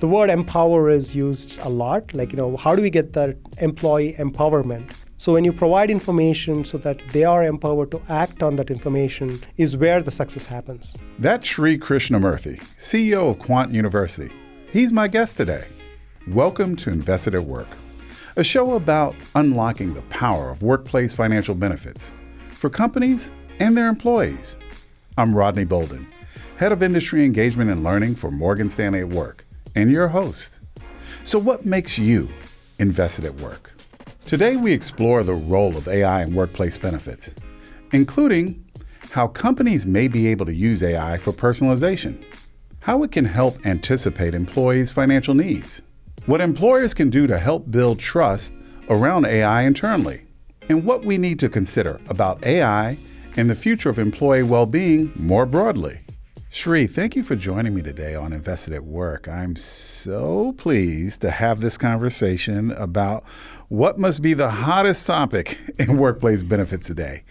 The word empower is used a lot. Like, how do we get that employee empowerment? So when you provide information so that they are empowered to act on that information is where the success happens. That's Sri Krishnamurthy, CEO of QuantUniversity. He's my guest today. Welcome to Invested at Work, a show about unlocking the power of workplace financial benefits for companies and their employees. I'm Rodney Bolden, Head of Industry Engagement and Learning for Morgan Stanley at Work, and your host. So what makes you invested at work? Today, we explore the role of AI in workplace benefits, including how companies may be able to use AI for personalization, how it can help anticipate employees' financial needs, what employers can do to help build trust around AI internally, and what we need to consider about AI and the future of employee well-being more broadly. Sri, thank you for joining me today on Invested at Work. I'm so pleased to have this conversation about what must be the hottest topic in workplace benefits today,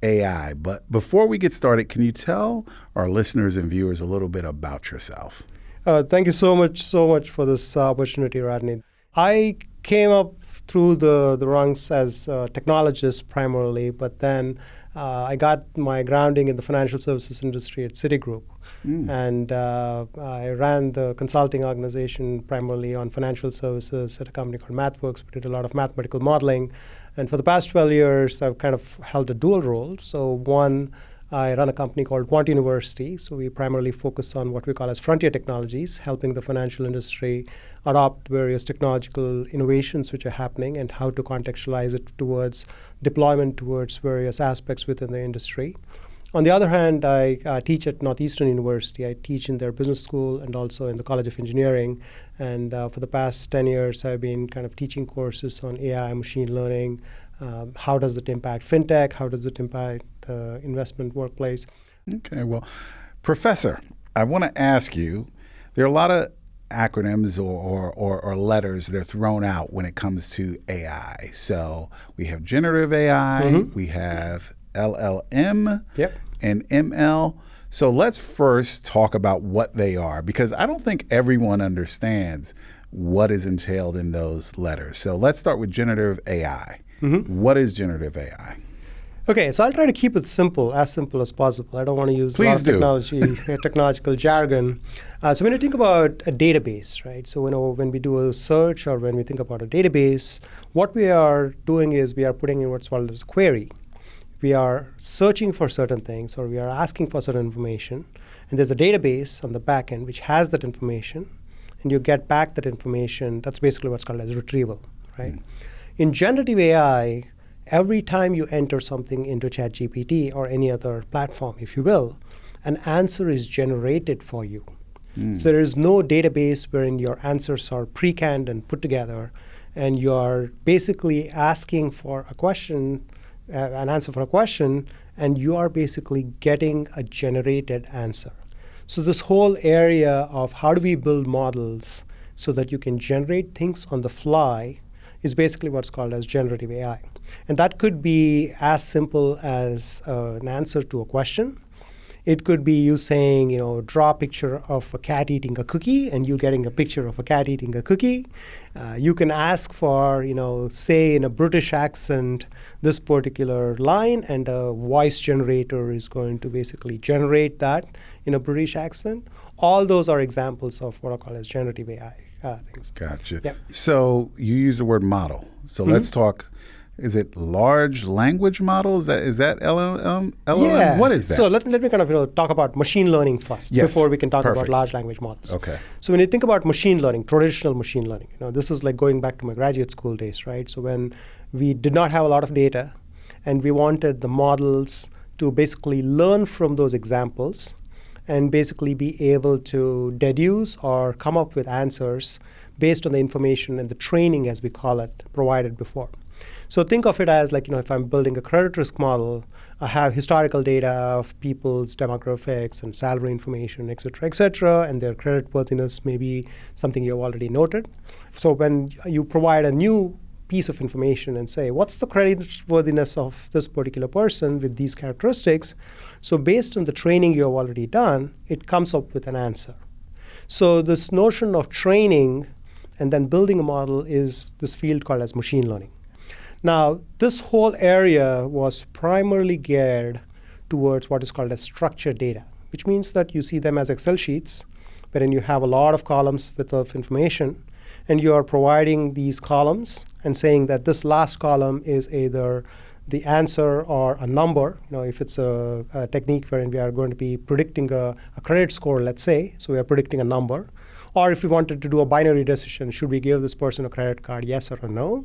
AI. But before we get started, can you tell our listeners and viewers a little bit about yourself? Thank you so much for this opportunity, Rodney. I came up through the ranks as a technologist primarily, but then I got my grounding in the financial services industry at Citigroup. And I ran the consulting organization primarily on financial services at a company called MathWorks. We did a lot of mathematical modeling. And for the past 12 years, I've kind of held a dual role. So one, I run a company called QuantUniversity. So we primarily focus on what we call as frontier technologies, helping the financial industry adopt various technological innovations which are happening and how to contextualize it towards deployment towards various aspects within the industry. On the other hand, I teach at Northeastern University. I teach in their business school and also in the College of Engineering. And for the past 10 years, I've been kind of teaching courses on AI, machine learning. How does it impact fintech? How does it impact the investment workplace? Okay, well, Professor, I want to ask you, there are a lot of acronyms or letters that are thrown out when it comes to AI. So we have generative AI, we have LLM, and ML. So let's first talk about what they are, because I don't think everyone understands what is entailed in those letters. So let's start with generative AI. What is generative AI? Okay, so I'll try to keep it simple as possible. I don't want to use a lot of technological jargon. So when you think about a database, right? So when we do a search or when we think about a database, what we are doing is we are putting in what's called as a query. We are searching for certain things or we are asking for certain information. And there's a database on the back end which has that information. And you get back that information. That's basically what's called as retrieval, right? In generative AI, every time you enter something into ChatGPT or any other platform, if you will, an answer is generated for you. So there is no database wherein your answers are pre-canned and put together, and you are basically asking for a question, an answer for a question, and you are basically getting a generated answer. So this whole area of how do we build models so that you can generate things on the fly is basically what's called as generative AI. And that could be as simple as an answer to a question. It could be you saying, draw a picture of a cat eating a cookie and you getting a picture of a cat eating a cookie. You can ask for, say in a British accent, this particular line, and a voice generator is going to basically generate that in a British accent. All those are examples of what I call as generative AI things. Gotcha. Yep. So you use the word model. So let's talk. Is it large language models? Is that LLM? Yeah. What is that? So let me kind of talk about machine learning first before we can talk about large language models. Okay. So when you think about machine learning, traditional machine learning, this is like going back to my graduate school days, right? So when we did not have a lot of data and we wanted the models to basically learn from those examples and basically be able to deduce or come up with answers based on the information and the training, as we call it, provided before. So think of it as like, if I'm building a credit risk model, I have historical data of people's demographics and salary information, et cetera, and their creditworthiness may be something you've already noted. So when you provide a new piece of information and say, what's the creditworthiness of this particular person with these characteristics? So based on the training you have already done, it comes up with an answer. So this notion of training and then building a model is this field called as machine learning. Now, this whole area was primarily geared towards what is called as structured data, which means that you see them as Excel sheets, wherein you have a lot of columns with of information, and you are providing these columns and saying that this last column is either the answer or a number. If it's a technique wherein we are going to be predicting a credit score, let's say, so we are predicting a number. Or if we wanted to do a binary decision, should we give this person a credit card, yes or no?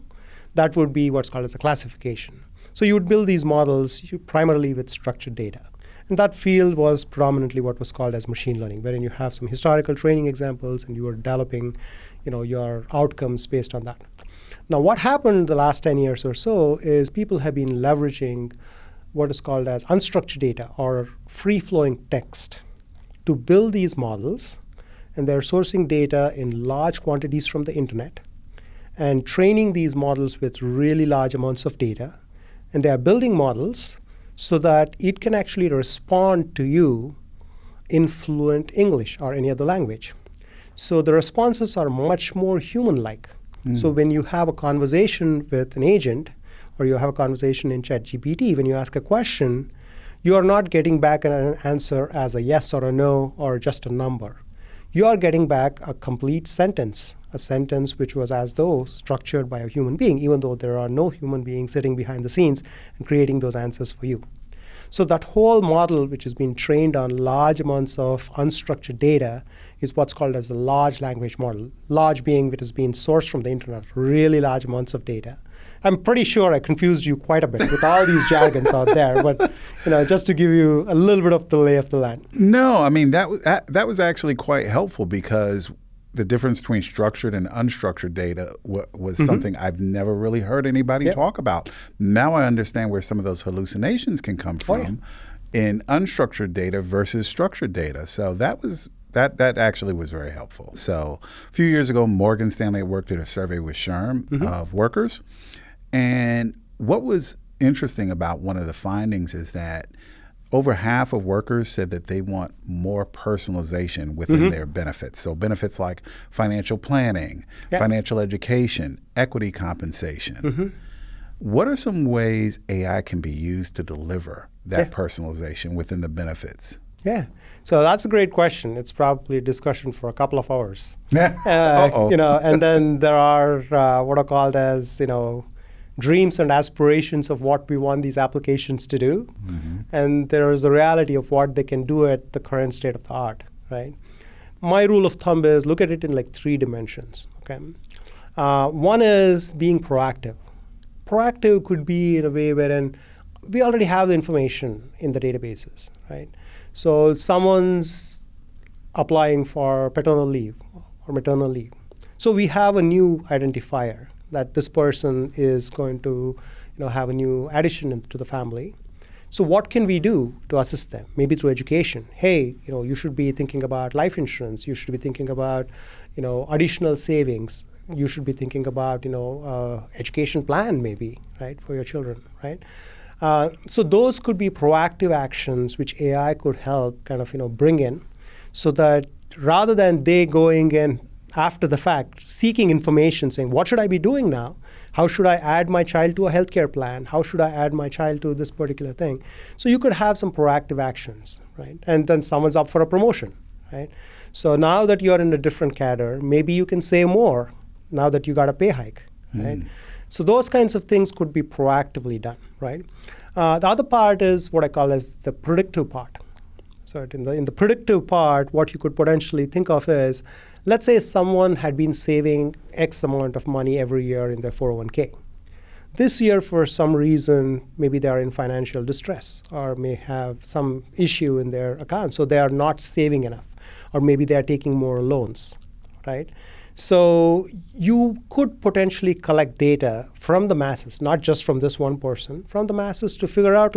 That would be what's called as a classification. So you would build these models primarily with structured data. And that field was predominantly what was called as machine learning, wherein you have some historical training examples and you are developing your outcomes based on that. Now, what happened in the last 10 years or so is people have been leveraging what is called as unstructured data or free-flowing text to build these models. And they're sourcing data in large quantities from the internet and training these models with really large amounts of data. And they are building models so that it can actually respond to you in fluent English or any other language. So the responses are much more human-like. So when you have a conversation with an agent or you have a conversation in ChatGPT, when you ask a question, you are not getting back an answer as a yes or a no or just a number. You are getting back a complete sentence, a sentence which was as though structured by a human being, even though there are no human beings sitting behind the scenes and creating those answers for you. So that whole model, which has been trained on large amounts of unstructured data, is what's called as a large language model. Large being which has been sourced from the internet, really large amounts of data. I'm pretty sure I confused you quite a bit with all these jargons out there, but just to give you a little bit of the lay of the land. No, I mean, that was actually quite helpful because the difference between structured and unstructured data was something I've never really heard anybody talk about. Now I understand where some of those hallucinations can come from in unstructured data versus structured data. So that actually was very helpful. So a few years ago, Morgan Stanley worked at a survey with SHRM of workers. And what was interesting about one of the findings is that over half of workers said that they want more personalization within their benefits. So benefits like financial planning, financial education, equity compensation. What are some ways AI can be used to deliver that personalization within the benefits? Yeah, so that's a great question. It's probably a discussion for a couple of hours. And then there are what are called as, dreams and aspirations of what we want these applications to do. And there is a reality of what they can do at the current state of the art, right? My rule of thumb is look at it in like 3 dimensions, okay? One is being proactive. Proactive could be in a way wherein we already have the information in the databases, right? So someone's applying for paternal leave or maternal leave. So we have a new identifier that this person is going to have a new addition to the family. So what can we do to assist them? Maybe through education. Hey, you should be thinking about life insurance. You should be thinking about additional savings. You should be thinking about education plan maybe, right, for your children, right? So those could be proactive actions which AI could help kind of bring in, so that rather than they going in after the fact, seeking information, saying, what should I be doing now? How should I add my child to a healthcare plan? How should I add my child to this particular thing? So you could have some proactive actions, right? And then someone's up for a promotion, right? So now that you're in a different cadre, maybe you can save more now that you got a pay hike, right? So those kinds of things could be proactively done, right? The other part is what I call as the predictive part. So in the predictive part, what you could potentially think of is, let's say someone had been saving X amount of money every year in their 401k. This year, for some reason, maybe they are in financial distress or may have some issue in their account, so they are not saving enough, or maybe they are taking more loans, right? So you could potentially collect data from the masses, not just from this one person, from the masses to figure out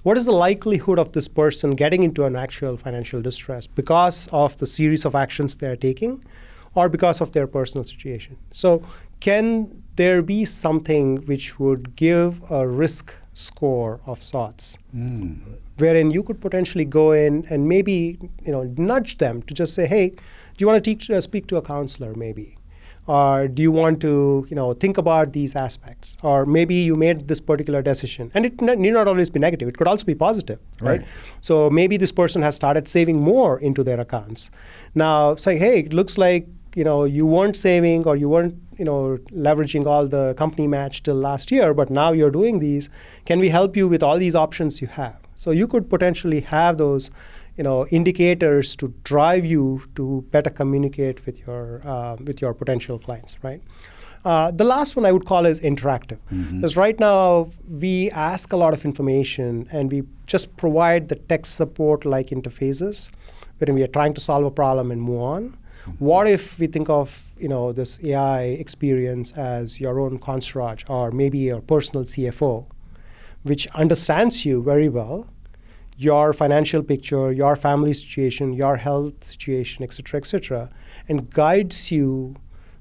what is the likelihood of this person getting into an actual financial distress because of the series of actions they're taking or because of their personal situation. So can there be something which would give a risk score of sorts, wherein you could potentially go in and maybe nudge them to just say, hey, Do you want to speak to a counselor, maybe? Or do you want to, think about these aspects? Or maybe you made this particular decision. And it need not always be negative. It could also be positive, right? So maybe this person has started saving more into their accounts. Now, say, hey, it looks like, you weren't saving or you weren't, leveraging all the company match till last year, but now you're doing these. Can we help you with all these options you have? So you could potentially have those indicators to drive you to better communicate with your potential clients, right? The last one I would call is interactive. Because right now, we ask a lot of information and we just provide the tech support-like interfaces when we are trying to solve a problem and move on. What if we think of this AI experience as your own concierge or maybe your personal CFO, which understands you very well, your financial picture, your family situation, your health situation, et cetera, and guides you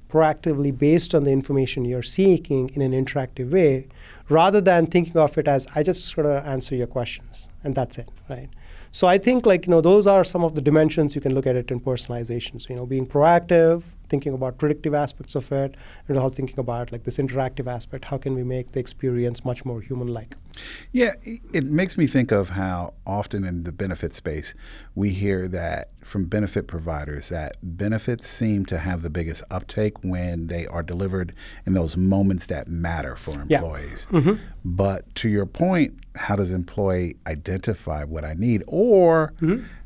proactively based on the information you're seeking in an interactive way, rather than thinking of it as, I just sort of answer your questions, and that's it, right? So I think those are some of the dimensions you can look at it in personalizations, being proactive, thinking about predictive aspects of it, and also thinking about this interactive aspect. How can we make the experience much more human-like? Yeah, it makes me think of how often in the benefit space we hear that from benefit providers that benefits seem to have the biggest uptake when they are delivered in those moments that matter for employees. Yeah. But to your point, how does employee identify what I need? Or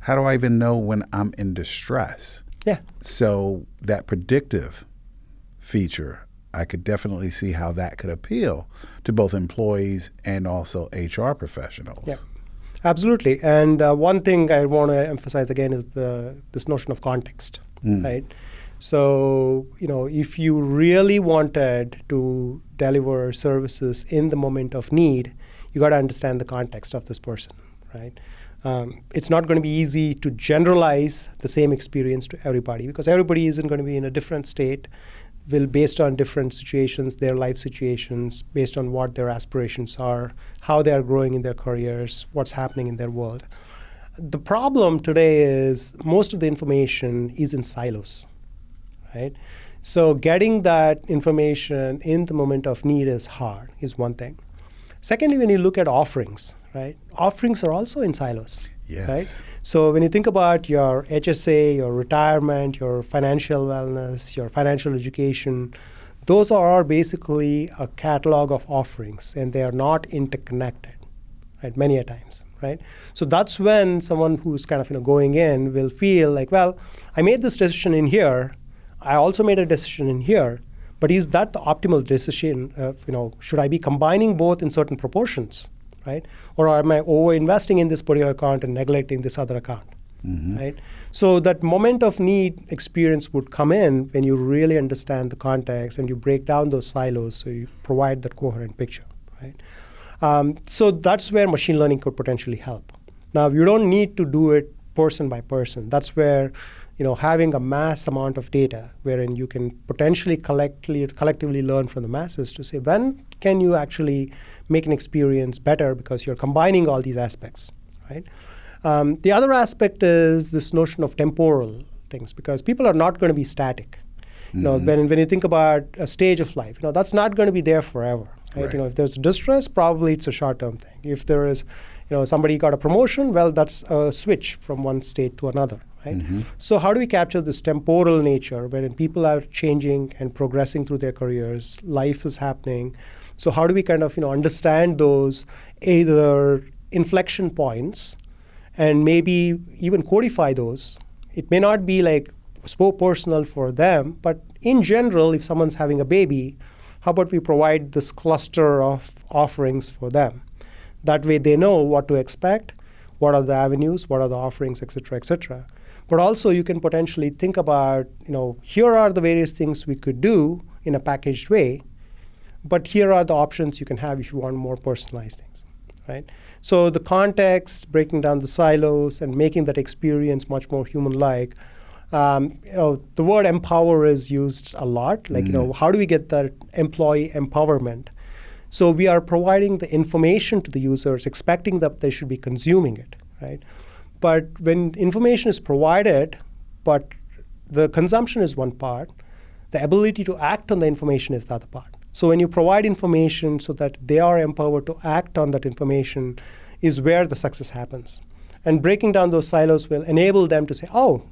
how do I even know when I'm in distress? Yeah. So that predictive feature, I could definitely see how that could appeal to both employees and also HR professionals. Yeah, absolutely. And one thing I want to emphasize again is this notion of context, right? So, if you really wanted to deliver services in the moment of need, you got to understand the context of this person, right? It's not going to be easy to generalize the same experience to everybody because everybody isn't going to be in a different state, based on different situations, their life situations, based on what their aspirations are, how they are growing in their careers, what's happening in their world. The problem today is most of the information is in silos, right? So getting that information in the moment of need is hard, is one thing. Secondly, when you look at offerings, right? Offerings are also in silos. Yes. Right? So when you think about your HSA, your retirement, your financial wellness, your financial education, those are basically a catalog of offerings, and they are not interconnected, right? Many a times, right? So that's when someone who's kind of going in will feel like, well, I made this decision in here. I also made a decision in here. But is that the optimal decision? Should I be combining both in certain proportions, right? Or am I over-investing in this particular account and neglecting this other account, right? So that moment of need experience would come in when you really understand the context and you break down those silos so you provide that coherent picture, right? So that's where machine learning could potentially help. Now, you don't need to do it person by person. That's where having a mass amount of data wherein you can potentially collectively learn from the masses to say, when can you actually make an experience better because you're combining all these aspects, right? The other aspect is this notion of temporal things, because people are not going to be static. When you think about a stage of life, that's not going to be there forever, right? If there's distress, probably it's a short-term thing. If there is, somebody got a promotion, well, that's a switch from one state to another. Right? So how do we capture this temporal nature wherein people are changing and progressing through their careers, life is happening? So how do we kind of understand those either inflection points and maybe even codify those? It may not be so personal for them, but in general, if someone's having a baby, how about we provide this cluster of offerings for them? That way they know what to expect, what are the avenues, what are the offerings, et cetera. But also you can potentially think about, here are the various things we could do in a packaged way, but here are the options you can have if you want more personalized things, right? So the context, breaking down the silos, and making that experience much more human-like. The word empower is used a lot. How do we get that employee empowerment? So we are providing the information to the users, expecting that they should be consuming it, right? But when information is provided, but the consumption is one part. The ability to act on the information is the other part. So when you provide information so that they are empowered to act on that information is where the success happens. And breaking down those silos will enable them to say, oh,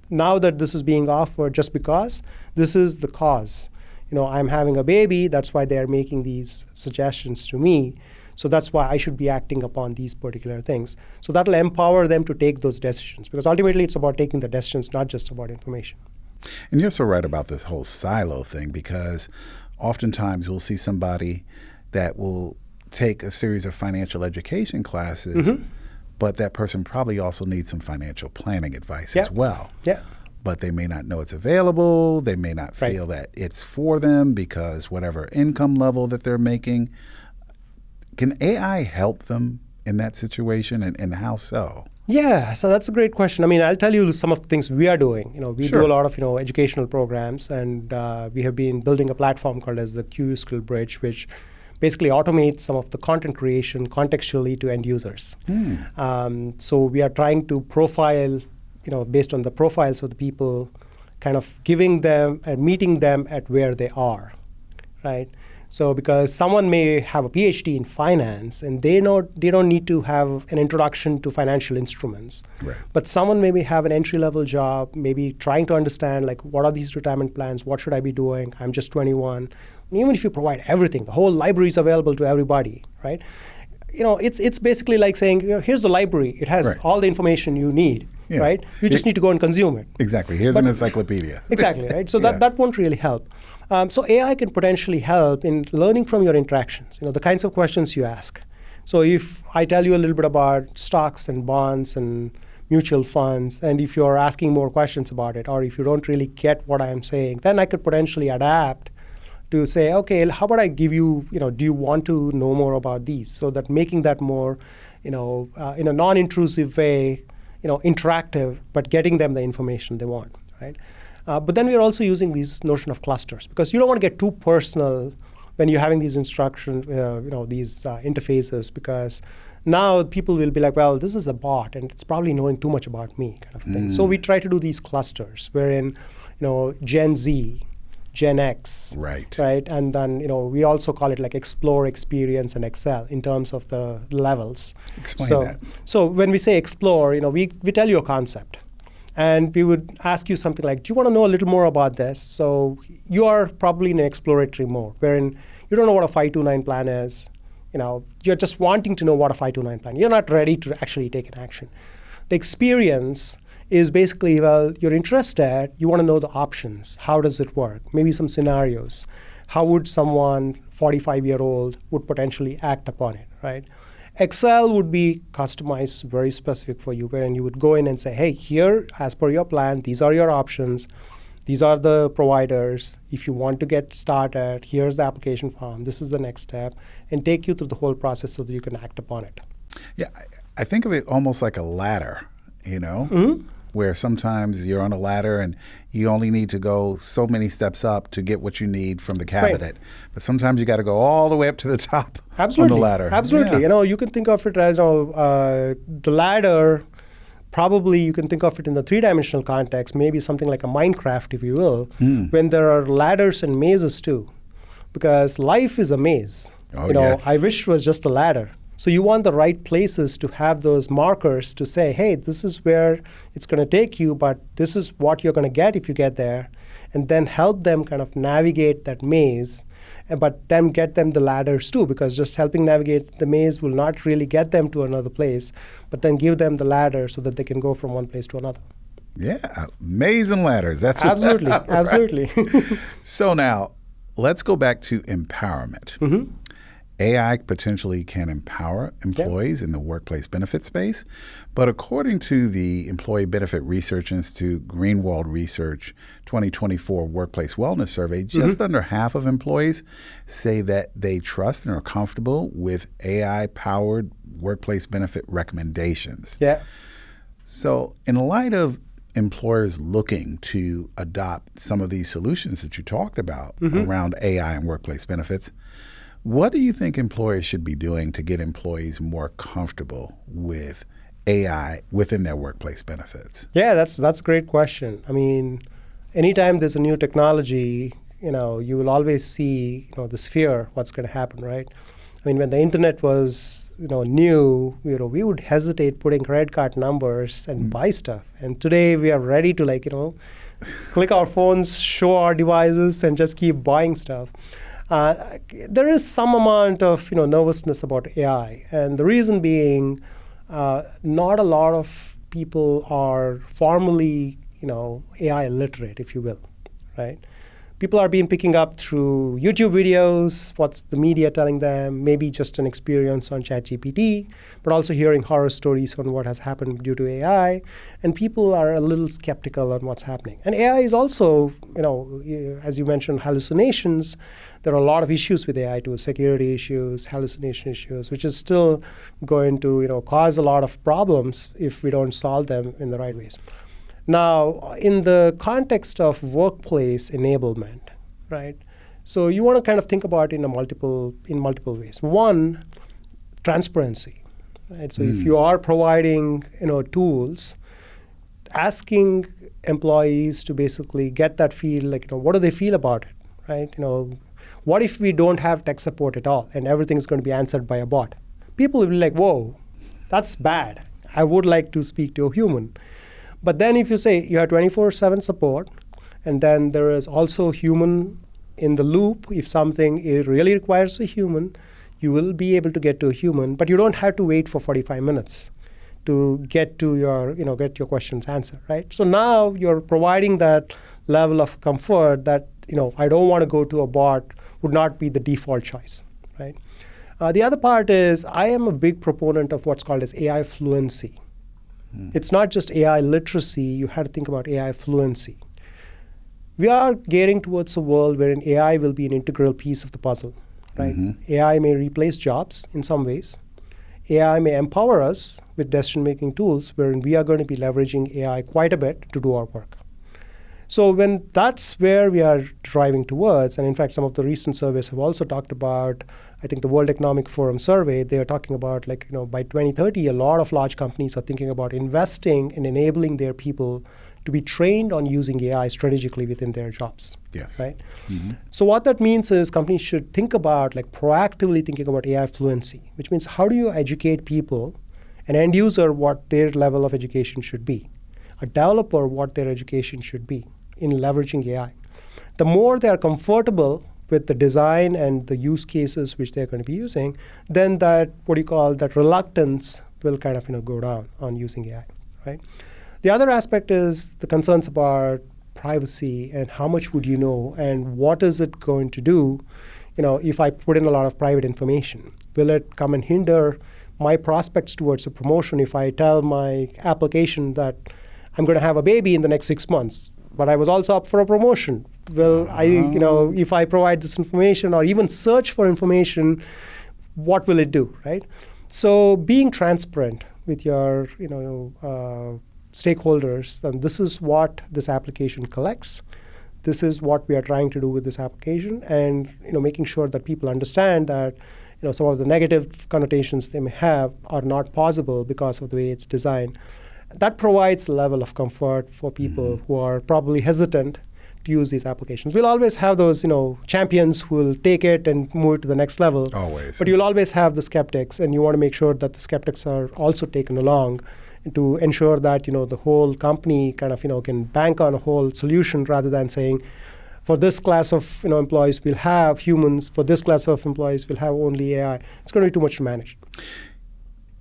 now that this is being offered just because this is the cause. I'm having a baby, that's why they're making these suggestions to me. So that's why I should be acting upon these particular things. So that'll empower them to take those decisions, because ultimately it's about taking the decisions, not just about information. And you're so right about this whole silo thing, because oftentimes we'll see somebody that will take a series of financial education classes, but that person probably also needs some financial planning advice as well. Yeah. But they may not know it's available. They may not feel that it's for them because whatever income level that they're making. Can AI help them in that situation, and how so? Yeah, so that's a great question. I mean, I'll tell you some of the things we are doing. We do a lot of educational programs, and we have been building a platform called as the Q Skill Bridge, which basically automates some of the content creation contextually to end users. So we are trying to profile, based on the profiles of the people, kind of giving them and meeting them at where they are, right? So because someone may have a PhD in finance and they don't need to have an introduction to financial instruments. Right. But someone maybe have an entry-level job, maybe trying to understand what are these retirement plans, what should I be doing, I'm just 21. Even if you provide everything, the whole library is available to everybody, right? It's basically like saying, here's the library. It has all the information you need, right? You just need to go and consume it. Exactly. Here's an encyclopedia. Exactly, right? So that won't really help. So AI can potentially help in learning from your interactions, the kinds of questions you ask. So if I tell you a little bit about stocks and bonds and mutual funds, and if you're asking more questions about it, or if you don't really get what I'm saying, then I could potentially adapt to say, okay, how about I give you, do you want to know more about these? So that making that more, in a non-intrusive way, interactive, but getting them the information they want, right? But then we're also using this notion of clusters, because you don't want to get too personal when you're having these instructions, these interfaces, because now people will be like, well, this is a bot, and it's probably knowing too much about me, kind of thing. So we try to do these clusters, wherein, Gen Z, Gen X, right? And then, we also call it like explore, experience, and excel in terms of the levels. Explain that. So when we say explore, we tell you a concept. And we would ask you something like, do you want to know a little more about this? So you are probably in an exploratory mode, wherein you don't know what a 529 plan is. You're just wanting to know what a 529 plan is. You're not ready to actually take an action. The experience is basically, well, you're interested, you want to know the options. How does it work? Maybe some scenarios. How would someone 45-year-old would potentially act upon it, right? Excel would be customized, very specific for you, wherein you would go in and say, hey, here, as per your plan, these are your options. These are the providers. If you want to get started, here's the application form. This is the next step, and take you through the whole process so that you can act upon it. Yeah, I think of it almost like a ladder, where sometimes you're on a ladder and you only need to go so many steps up to get what you need from the cabinet. Right. But sometimes you got to go all the way up to the top on the ladder. Absolutely. Yeah. You can think of it as the ladder. Probably you can think of it in the three-dimensional context, maybe something like a Minecraft, if you will, when there are ladders and mazes too. Because life is a maze. Yes. I wish it was just a ladder. So you want the right places to have those markers to say, hey, this is where it's going to take you, but this is what you're going to get if you get there. And then help them kind of navigate that maze, but then get them the ladders too, because just helping navigate the maze will not really get them to another place, but then give them the ladder so that they can go from one place to another. Yeah, maze and ladders. That's absolutely, right. Absolutely. So now, let's go back to empowerment. AI potentially can empower employees in the workplace benefit space, but according to the Employee Benefit Research Institute Greenwald Research 2024 Workplace Wellness Survey, just under half of employees say that they trust and are comfortable with AI-powered workplace benefit recommendations. Yeah. So in light of employers looking to adopt some of these solutions that you talked about around AI and workplace benefits, what do you think employers should be doing to get employees more comfortable with AI within their workplace benefits? Yeah, that's a great question. I mean, anytime there's a new technology, you will always see, this fear, what's going to happen, right? I mean, when the internet was, new, we would hesitate putting credit card numbers and buy stuff. And today we are ready to click our phones, show our devices, and just keep buying stuff. There is some amount of, nervousness about AI. And the reason being, not a lot of people are formally, AI literate, if you will, right? People are picking up through YouTube videos, what's the media telling them, maybe just an experience on ChatGPT, but also hearing horror stories on what has happened due to AI. And people are a little skeptical on what's happening. And AI is also, as you mentioned, hallucinations. There are a lot of issues with AI too, security issues, hallucination issues, which is still going to, cause a lot of problems if we don't solve them in the right ways. Now, in the context of workplace enablement, right? So you want to kind of think about it in multiple ways. One, transparency, right? So if you are providing, tools, asking employees to basically get that feel, what do they feel about it, right? What if we don't have tech support at all and everything's going to be answered by a bot? People will be like, whoa, that's bad. I would like to speak to a human. But then if you say you have 24/7 support, and then there is also human in the loop, if something really requires a human, you will be able to get to a human, but you don't have to wait for 45 minutes to get to your, get your questions answered, right? So now you're providing that level of comfort that, I don't want to go to a bot would not be the default choice, right? The other part is I am a big proponent of what's called as AI fluency. It's not just AI literacy. You have to think about AI fluency. We are getting towards a world wherein AI will be an integral piece of the puzzle, right? AI may replace jobs in some ways. AI may empower us with decision-making tools wherein we are going to be leveraging AI quite a bit to do our work. So when that's where we are driving towards, and in fact, some of the recent surveys have also talked about, I think the World Economic Forum survey, they are talking about by 2030, a lot of large companies are thinking about investing in enabling their people to be trained on using AI strategically within their jobs. Yes. Right? So what that means is companies should think about proactively thinking about AI fluency, which means how do you educate people, an end user, what their level of education should be, a developer, what their education should be in leveraging AI. The more they are comfortable with the design and the use cases which they're going to be using, then that, that reluctance will kind of go down on using AI, right? The other aspect is the concerns about privacy and how much would you know and what is it going to do, if I put in a lot of private information. Will it come and hinder my prospects towards a promotion if I tell my application that I'm going to have a baby in the next 6 months, but I was also up for a promotion? Will if I provide this information or even search for information, what will it do, right? So being transparent with your, stakeholders, and this is what this application collects. This is what we are trying to do with this application, and making sure that people understand that some of the negative connotations they may have are not possible because of the way it's designed. That provides a level of comfort for people who are probably hesitant to use these applications. We'll always have those, champions who will take it and move it to the next level. Always. But you'll always have the skeptics, and you want to make sure that the skeptics are also taken along to ensure that, the whole company kind of, can bank on a whole solution rather than saying, for this class of employees, we'll have humans. For this class of employees, we'll have only AI. It's going to be too much to manage.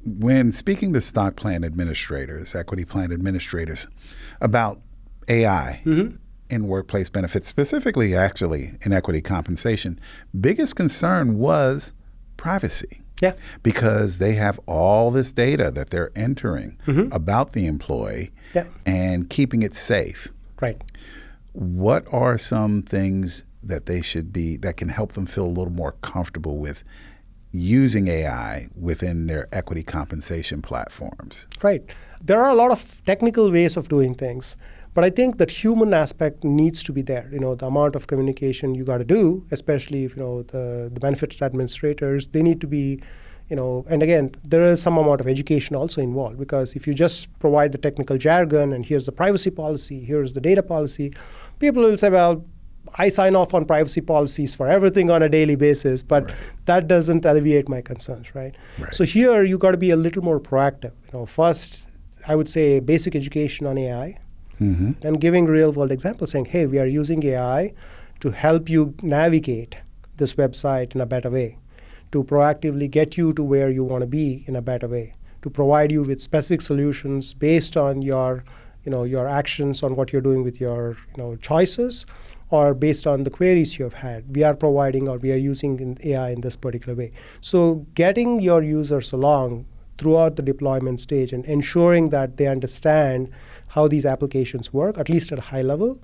When speaking to stock plan administrators, equity plan administrators, about AI in workplace benefits, specifically actually in equity compensation, biggest concern was privacy. Yeah. Because they have all this data that they're entering about the employee and keeping it safe. Right. What are some things that they should be, that can help them feel a little more comfortable with using AI within their equity compensation platforms? Right. There are a lot of technical ways of doing things, but I think that human aspect needs to be there. The amount of communication you got to do, especially if, the benefits administrators, they need to be, and again, there is some amount of education also involved, because if you just provide the technical jargon and here's the privacy policy, here's the data policy, People will say, well, I sign off on privacy policies for everything on a daily basis, but that doesn't alleviate my concerns, right? So here you got to be a little more proactive. First, I would say basic education on AI, and giving real-world examples, saying, hey, we are using AI to help you navigate this website in a better way, to proactively get you to where you want to be in a better way, to provide you with specific solutions based on your actions, on what you're doing with your choices, or based on the queries you have had. We are providing, or we are using AI in this particular way. So getting your users along throughout the deployment stage and ensuring that they understand how these applications work, at least at a high level,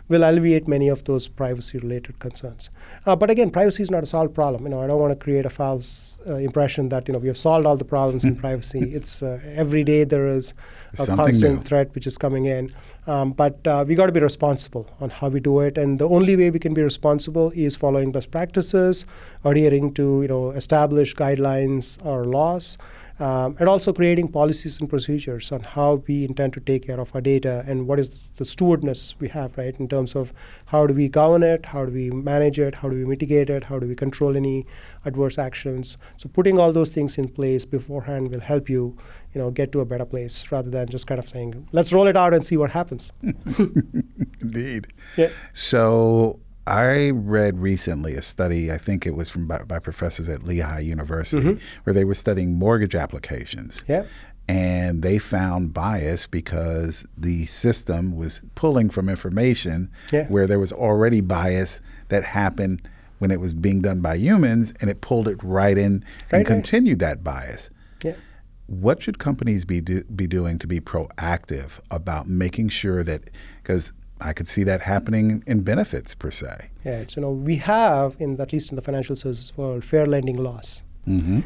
will alleviate many of those privacy-related concerns. But again, privacy is not a solved problem. I don't want to create a false impression that we have solved all the problems in privacy. It's every day there is a constant threat which is coming in. But we got to be responsible on how we do it, and the only way we can be responsible is following best practices, adhering to established guidelines or laws, and also creating policies and procedures on how we intend to take care of our data and what is the stewardness we have, right, in terms of how do we govern it, how do we manage it, how do we mitigate it, how do we control any adverse actions. So putting all those things in place beforehand will help you, get to a better place rather than just kind of saying, let's roll it out and see what happens. Indeed. Yeah. So I read recently a study, I think it was by professors at Lehigh University, where they were studying mortgage applications. Yeah. And they found bias because the system was pulling from information where there was already bias that happened when it was being done by humans, and it pulled it right in and continued that bias. Yeah. What should companies be doing to be proactive about making sure that, because I could see that happening in benefits per se. Yeah, so we have, at least in the financial services world, fair lending laws.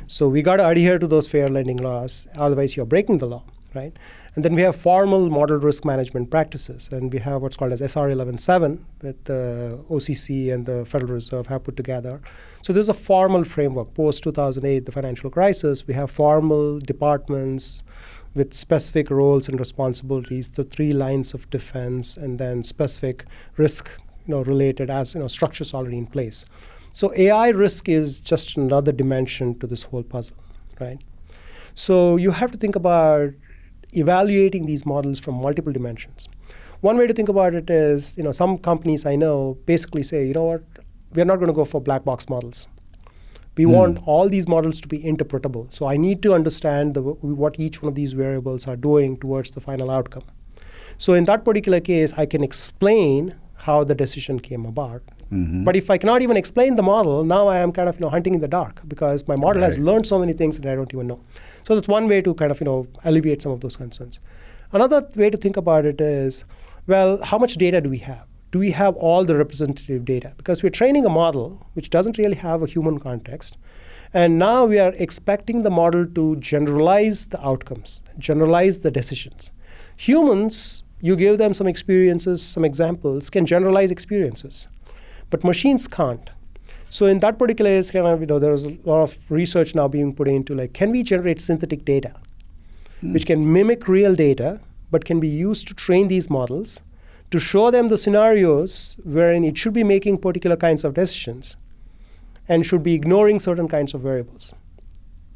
So we got to adhere to those fair lending laws, otherwise you're breaking the law, right? And then we have formal model risk management practices, and we have what's called as SR 11.7 that the OCC and the Federal Reserve have put together. So there's a formal framework. Post-2008, the financial crisis, we have formal departments with specific roles and responsibilities, the 3 lines of defense, and then specific risk related as structures already in place. So AI risk is just another dimension to this whole puzzle, right? So you have to think about evaluating these models from multiple dimensions. One way to think about it is, some companies I know basically say, what, we're not going to go for black box models. We want all these models to be interpretable. So I need to understand what each one of these variables are doing towards the final outcome. So in that particular case, I can explain how the decision came about. But if I cannot even explain the model, now I am kind of hunting in the dark because my model has learned so many things that I don't even know. So that's one way to kind of alleviate some of those concerns. Another way to think about it is, well, how much data do we have? Do we have all the representative data? Because we're training a model which doesn't really have a human context. And now we are expecting the model to generalize the outcomes, generalize the decisions. Humans, you give them some experiences, some examples, can generalize experiences. But machines can't. So in that particular case, there's a lot of research now being put into, can we generate synthetic data, which can mimic real data, but can be used to train these models to show them the scenarios wherein it should be making particular kinds of decisions and should be ignoring certain kinds of variables,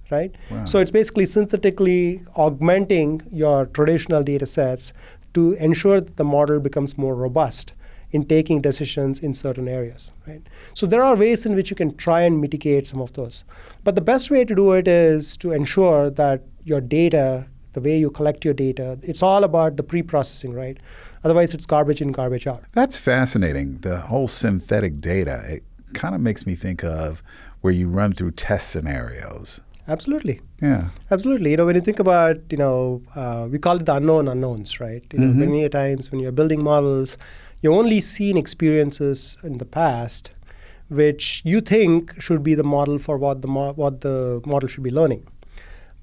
right? Wow. So it's basically synthetically augmenting your traditional data sets to ensure that the model becomes more robust in taking decisions in certain areas, right? So there are ways in which you can try and mitigate some of those. But the best way to do it is to ensure that your data, the way you collect your data, it's all about the pre-processing, right? Otherwise, it's garbage in, garbage out. That's fascinating. The whole synthetic data, it kind of makes me think of where you run through test scenarios. Absolutely. Yeah. Absolutely. When you think about, we call it the unknown unknowns, right? Many times when you're building models, you're only seeing experiences in the past which you think should be the model for what the model should be learning.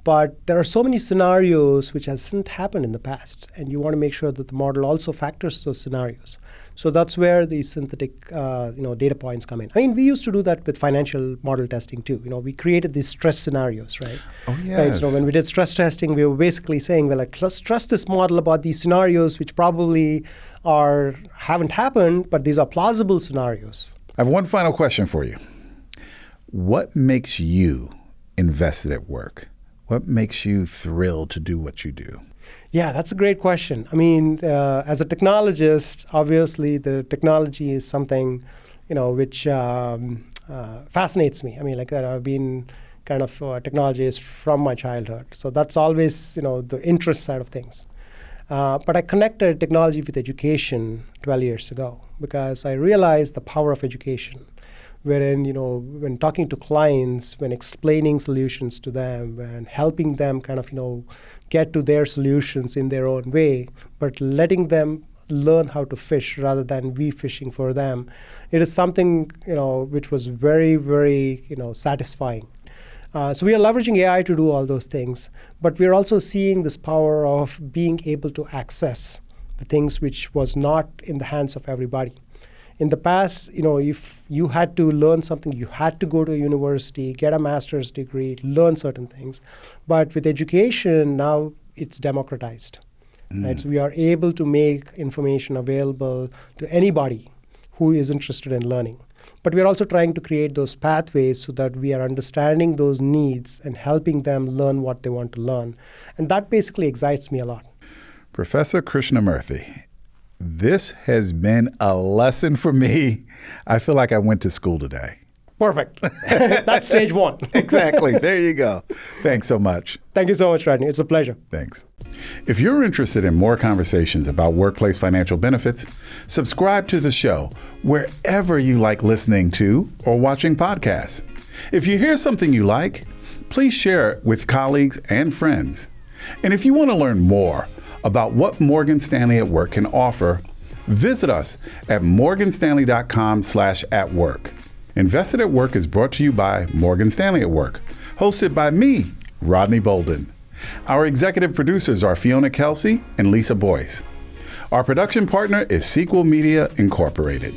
But there are so many scenarios which hasn't happened in the past, and you want to make sure that the model also factors those scenarios. So that's where the synthetic data points come in. I mean, we used to do that with financial model testing too. We created these stress scenarios, right? Oh, yes. Right? So when we did stress testing, we were basically saying, well, let's trust this model about these scenarios which probably haven't happened, but these are plausible scenarios. I have one final question for you. What makes you invested at work? What makes you thrilled to do what you do? Yeah, that's a great question. I mean, as a technologist, obviously the technology is something, which fascinates me. I mean, I've been kind of a technologist from my childhood. So that's always, the interest side of things. But I connected technology with education 12 years ago because I realized the power of education. Wherein, when talking to clients, when explaining solutions to them, when helping them kind of, get to their solutions in their own way, but letting them learn how to fish rather than we fishing for them, it is something, which was very, very, satisfying. So we are leveraging AI to do all those things, but we are also seeing this power of being able to access the things which was not in the hands of everybody. In the past, if you had to learn something, you had to go to a university, get a master's degree, learn certain things. But with education, now it's democratized. Right? So we are able to make information available to anybody who is interested in learning. But we are also trying to create those pathways so that we are understanding those needs and helping them learn what they want to learn. And that basically excites me a lot. Professor Krishnamurthy, this has been a lesson for me. I feel like I went to school today. Perfect. That's stage one. Exactly. There you go. Thanks so much. Thank you so much, Rodney. It's a pleasure. Thanks. If you're interested in more conversations about workplace financial benefits, subscribe to the show wherever you like listening to or watching podcasts. If you hear something you like, please share it with colleagues and friends. And if you want to learn more about what Morgan Stanley at Work can offer, visit us at morganstanley.com/atwork. Invested at Work is brought to you by Morgan Stanley at Work, hosted by me, Rodney Bolden. Our executive producers are Fiona Kelsey and Lisa Boyce. Our production partner is Sequel Media Incorporated.